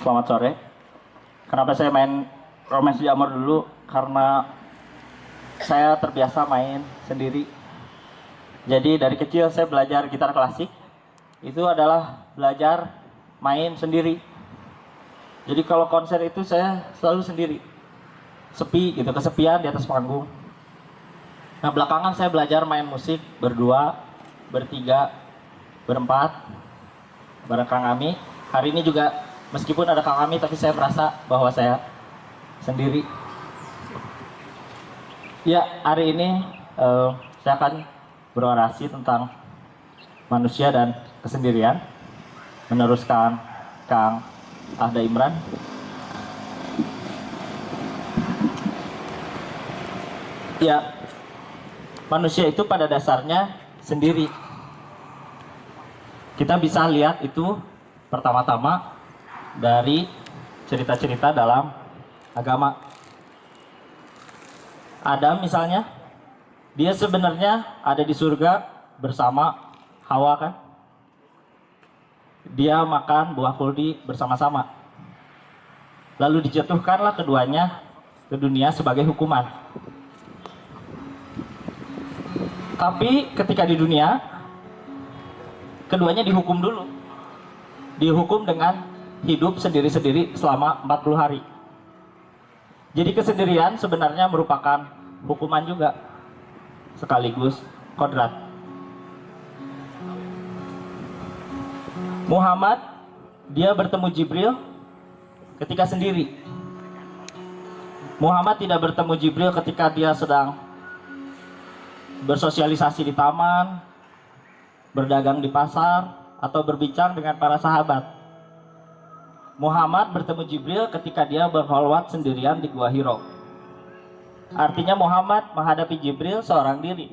Selamat sore. Kenapa saya main Romance Jamur dulu? Karena saya terbiasa main sendiri. Jadi dari kecil saya belajar gitar klasik. Itu adalah belajar main sendiri. Jadi kalau konser itu saya selalu sendiri. Sepi gitu, kesepian di atas panggung. Nah, belakangan saya belajar main musik berdua, bertiga, berempat, bareng Kang Ami. Hari ini juga meskipun ada Kang Ami, tapi saya merasa bahwa saya sendiri. Ya, hari ini saya akan berorasi tentang manusia dan kesendirian, meneruskan Kang Ahda Imran. Ya, manusia itu pada dasarnya sendiri. Kita bisa lihat itu pertama-tama dari cerita-cerita dalam agama. Adam misalnya, dia sebenarnya ada di surga bersama Hawa kan. Dia makan buah kuldi bersama-sama. Lalu dijatuhkanlah keduanya ke dunia sebagai hukuman. Tapi ketika di dunia, keduanya dihukum dulu. Dihukum dengan hidup sendiri-sendiri selama 40 hari. Jadi kesendirian sebenarnya merupakan hukuman juga, sekaligus kodrat. Muhammad, dia bertemu Jibril ketika sendiri. Muhammad tidak bertemu Jibril ketika dia sedang bersosialisasi di taman, berdagang di pasar, atau berbincang dengan para sahabat. Muhammad bertemu Jibril ketika dia berkholwat sendirian di Gua Hiro. Artinya Muhammad menghadapi Jibril seorang diri.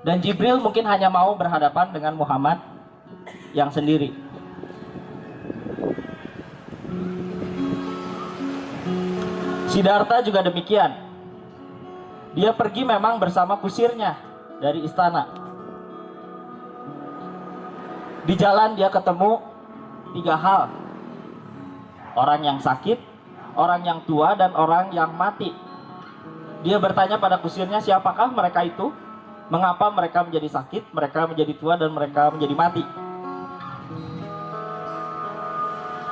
Dan Jibril mungkin hanya mau berhadapan dengan Muhammad yang sendiri. Siddhartha juga demikian. Dia pergi memang bersama kusirnya dari istana. Di jalan dia ketemu 3 hal. Orang yang sakit, orang yang tua, dan orang yang mati. Dia bertanya pada kusirnya, siapakah mereka itu? Mengapa mereka menjadi sakit, mereka menjadi tua, dan mereka menjadi mati?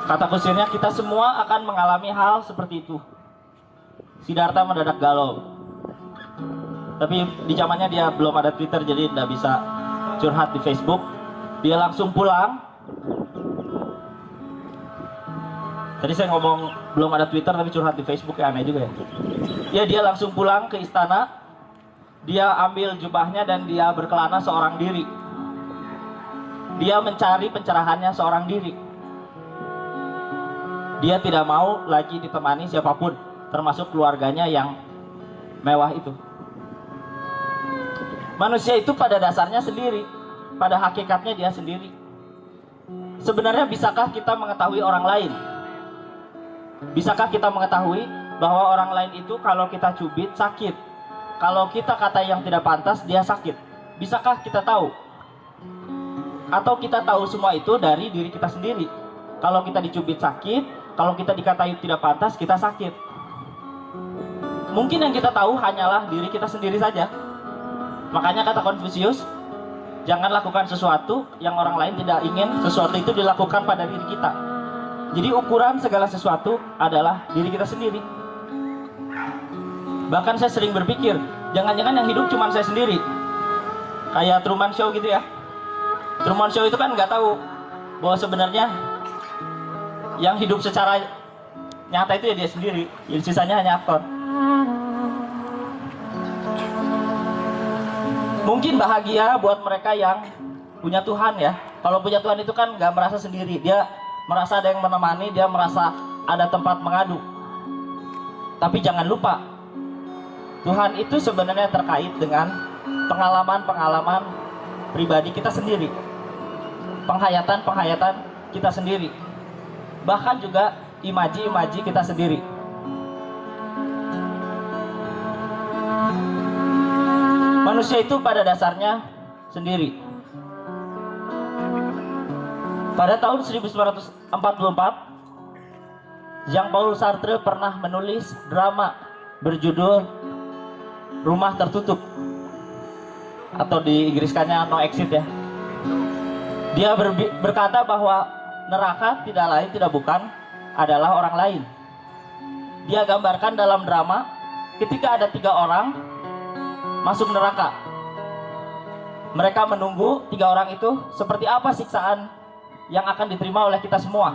Kata kusirnya, kita semua akan mengalami hal seperti itu. Siddhartha mendadak galau. Tapi di zamannya dia belum ada Twitter, jadi tidak bisa curhat di Facebook. Dia langsung pulang. Tadi saya ngomong belum ada Twitter tapi curhat di Facebook, ya aneh juga ya. Ya, dia langsung pulang ke istana. Dia ambil jubahnya dan dia berkelana seorang diri. Dia mencari pencerahannya seorang diri. Dia tidak mau lagi ditemani siapapun, termasuk keluarganya yang mewah itu. Manusia itu pada dasarnya sendiri. Pada hakikatnya dia sendiri. Sebenarnya bisakah kita mengetahui orang lain? Bisakah kita mengetahui bahwa orang lain itu kalau kita cubit sakit? Kalau kita kata yang tidak pantas, dia sakit. Bisakah kita tahu? Atau kita tahu semua itu dari diri kita sendiri? Kalau kita dicubit sakit, kalau kita dikatai tidak pantas, kita sakit. Mungkin yang kita tahu hanyalah diri kita sendiri saja. Makanya kata Konfusius, jangan lakukan sesuatu yang orang lain tidak ingin sesuatu itu dilakukan pada diri kita. Jadi ukuran segala sesuatu adalah diri kita sendiri. Bahkan saya sering berpikir, jangan-jangan yang hidup cuma saya sendiri. Kayak Truman Show gitu ya. Truman Show itu kan nggak tahu bahwa sebenarnya yang hidup secara nyata itu ya dia sendiri. Yang sisanya hanya aktor. Mungkin bahagia buat mereka yang punya Tuhan ya. Kalau punya Tuhan itu kan nggak merasa sendiri. Dia merasa ada yang menemani, dia merasa ada tempat mengadu. Tapi jangan lupa, Tuhan itu sebenarnya terkait dengan pengalaman-pengalaman pribadi kita sendiri. Penghayatan-penghayatan kita sendiri. Bahkan juga imaji-imaji kita sendiri. Manusia itu pada dasarnya sendiri. Pada tahun 1944, Jean-Paul Sartre pernah menulis drama berjudul Rumah Tertutup, atau di Inggriskannya No Exit ya. Dia berkata bahwa neraka tidak lain tidak bukan adalah orang lain. Dia gambarkan dalam drama ketika ada 3 orang masuk neraka. Mereka menunggu 3 orang itu seperti apa siksaan yang akan diterima oleh kita semua.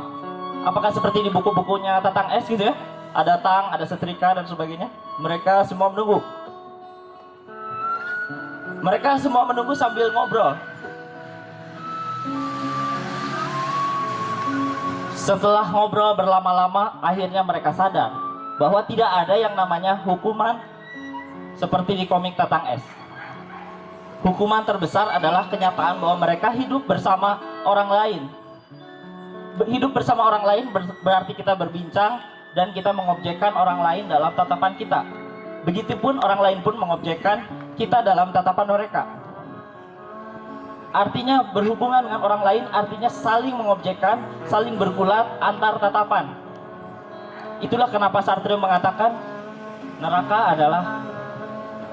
Apakah seperti di buku-bukunya Tatang S gitu ya? Ada tang, ada setrika dan sebagainya. Mereka semua menunggu. Mereka semua menunggu sambil ngobrol. Setelah ngobrol berlama-lama, akhirnya mereka sadar bahwa tidak ada yang namanya hukuman seperti di komik Tatang S. Hukuman terbesar adalah kenyataan bahwa mereka hidup bersama orang lain. Hidup bersama orang lain berarti kita berbincang dan kita mengobjekkan orang lain dalam tatapan kita. Begitupun orang lain pun mengobjekkan kita dalam tatapan mereka. Artinya berhubungan dengan orang lain artinya saling mengobjekkan, saling bergulat antar tatapan. Itulah kenapa Sartre mengatakan neraka adalah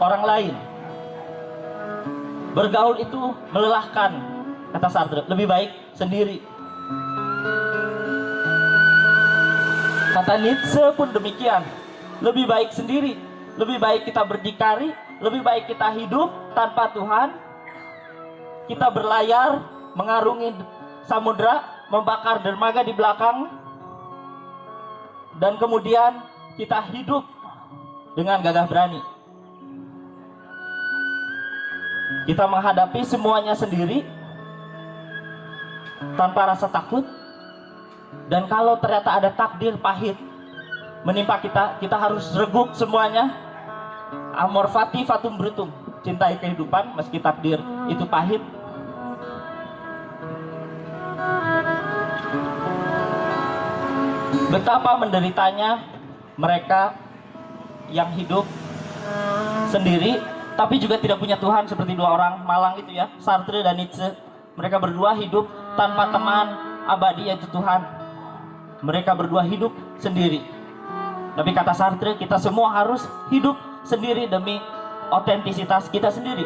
orang lain. Bergaul itu melelahkan, kata Sartre, lebih baik sendiri. Kata Nietzsche pun demikian, lebih baik sendiri, lebih baik kita berdikari, lebih baik kita hidup tanpa Tuhan, kita berlayar, mengarungi samudra, membakar dermaga di belakang, dan kemudian kita hidup dengan gagah berani. Kita menghadapi semuanya sendiri tanpa rasa takut. Dan kalau ternyata ada takdir pahit menimpa kita, kita harus reguk semuanya. Amor fati fatum brutum, cintai kehidupan meski takdir itu pahit. Betapa menderitanya mereka yang hidup sendiri tapi juga tidak punya Tuhan, seperti 2 orang malang itu ya, Sartre dan Nietzsche. Mereka berdua hidup tanpa teman abadi yaitu Tuhan. Mereka berdua hidup sendiri. Tapi kata Sartre, kita semua harus hidup sendiri demi otentisitas kita sendiri.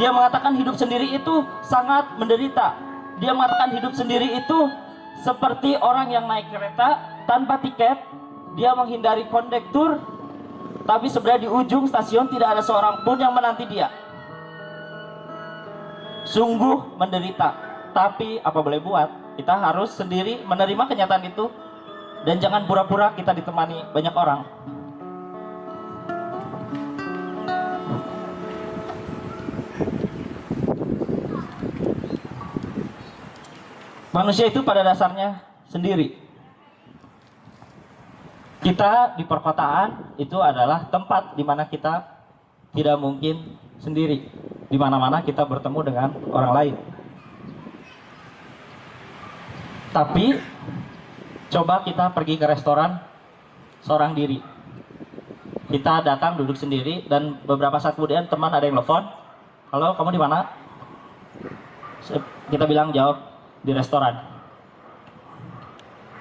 Dia mengatakan hidup sendiri itu sangat menderita. Dia mengatakan hidup sendiri itu seperti orang yang naik kereta tanpa tiket. Dia menghindari kondektur, tapi sebenarnya di ujung stasiun tidak ada seorang pun yang menanti dia. Sungguh menderita. Tapi apa boleh buat, kita harus sendiri menerima kenyataan itu. Dan jangan pura-pura kita ditemani banyak orang. Manusia itu pada dasarnya sendiri. Kita di perkotaan itu adalah tempat di mana kita tidak mungkin sendiri. Di mana-mana kita bertemu dengan orang lain. Tapi coba kita pergi ke restoran seorang diri. Kita datang duduk sendiri dan beberapa saat kemudian teman ada yang telepon. Halo, kamu di mana? Kita bilang jawab di restoran.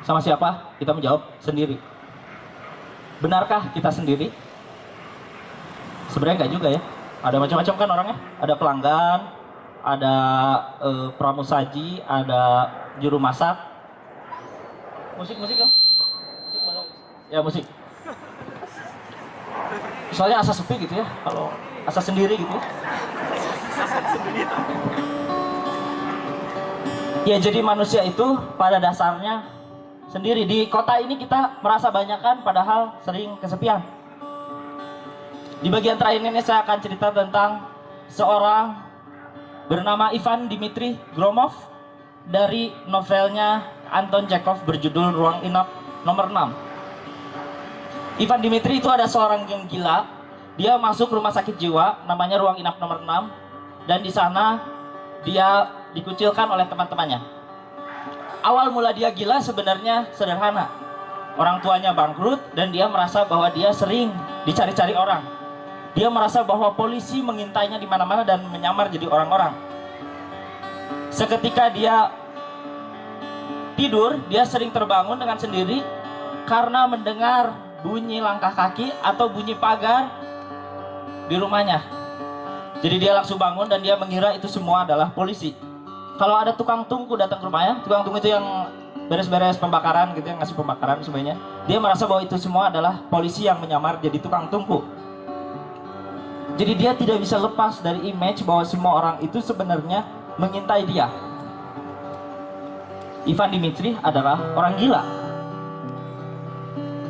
Sama siapa? Kita menjawab sendiri. Benarkah kita sendiri? Sebenarnya enggak juga ya. Ada macam-macam kan orangnya. Ada pelanggan, ada pramusaji, ada juru masak. Musik kan? Musik belum? Ya musik. Soalnya asa sepi gitu ya. Kalau asa sendiri gitu ya. Ya jadi manusia itu pada dasarnya sendiri. Di kota ini kita merasa banyakan padahal sering kesepian. Di bagian terakhir ini saya akan cerita tentang seorang bernama Ivan Dmitri Gromov dari novelnya Anton Chekhov berjudul Ruang Inap nomor 6. Ivan Dmitri itu ada seorang yang gila. Dia masuk rumah sakit jiwa namanya Ruang Inap nomor 6 dan di sana dia dikucilkan oleh teman-temannya. Awal mula dia gila sebenarnya sederhana. Orang tuanya bangkrut dan dia merasa bahwa dia sering dicari-cari orang. Dia merasa bahwa polisi mengintainya di mana-mana dan menyamar jadi orang-orang. Seketika dia tidur, dia sering terbangun dengan sendiri karena mendengar bunyi langkah kaki atau bunyi pagar di rumahnya. Jadi dia langsung bangun dan dia mengira itu semua adalah polisi. Kalau ada tukang tungku datang ke rumahnya, tukang tungku itu yang beres-beres pembakaran gitu, yang ngasih pembakaran semuanya, dia merasa bahwa itu semua adalah polisi yang menyamar jadi tukang tungku. Jadi dia tidak bisa lepas dari image bahwa semua orang itu sebenarnya mengintai dia. Ivan Dimitri adalah orang gila.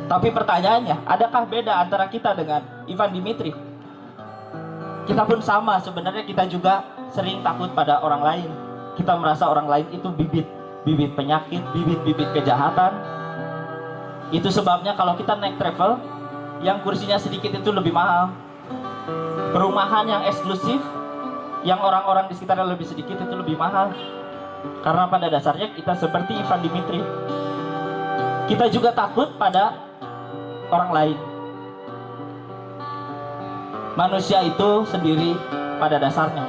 Tapi pertanyaannya, adakah beda antara kita dengan Ivan Dimitri? Kita pun sama, sebenarnya kita juga sering takut pada orang lain. Kita merasa orang lain itu bibit penyakit, bibit kejahatan. Itu sebabnya kalau kita naik travel, yang kursinya sedikit itu lebih mahal. Perumahan yang eksklusif, yang orang-orang di sekitarnya lebih sedikit itu lebih mahal. Karena pada dasarnya kita seperti Ivan Dimitri. Kita juga takut pada orang lain. Manusia itu sendiri pada dasarnya.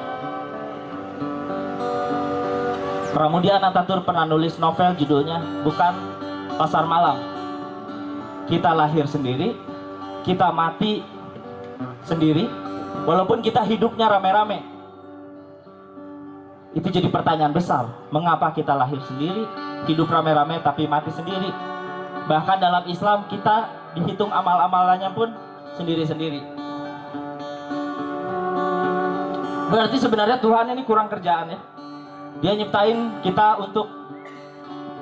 Pramudia Anantatur pernah nulis novel judulnya Bukan Pasar Malam. Kita lahir sendiri, kita mati sendiri, walaupun kita hidupnya rame-rame. Itu jadi pertanyaan besar, mengapa kita lahir sendiri, hidup rame-rame tapi mati sendiri? Bahkan dalam Islam kita dihitung amal-amalannya pun sendiri-sendiri. Berarti sebenarnya Tuhan ini kurang kerjaan ya. Dia nyiptain kita untuk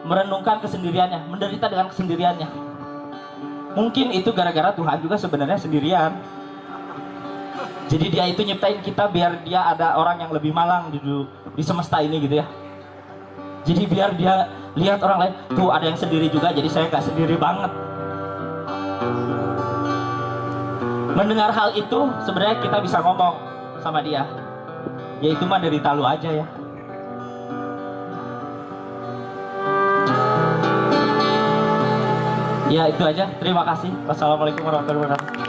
merenungkan kesendiriannya, menderita dengan kesendiriannya. Mungkin itu gara-gara Tuhan juga sebenarnya sendirian. Jadi dia itu nyiptain kita biar dia ada orang yang lebih malang di semesta ini gitu ya. Jadi biar dia lihat orang lain, tuh ada yang sendiri juga, jadi saya gak sendiri banget. Mendengar hal itu sebenarnya kita bisa ngomong sama dia, ya itu mah derita lu aja ya. Ya itu aja, terima kasih. Wassalamualaikum warahmatullahi wabarakatuh.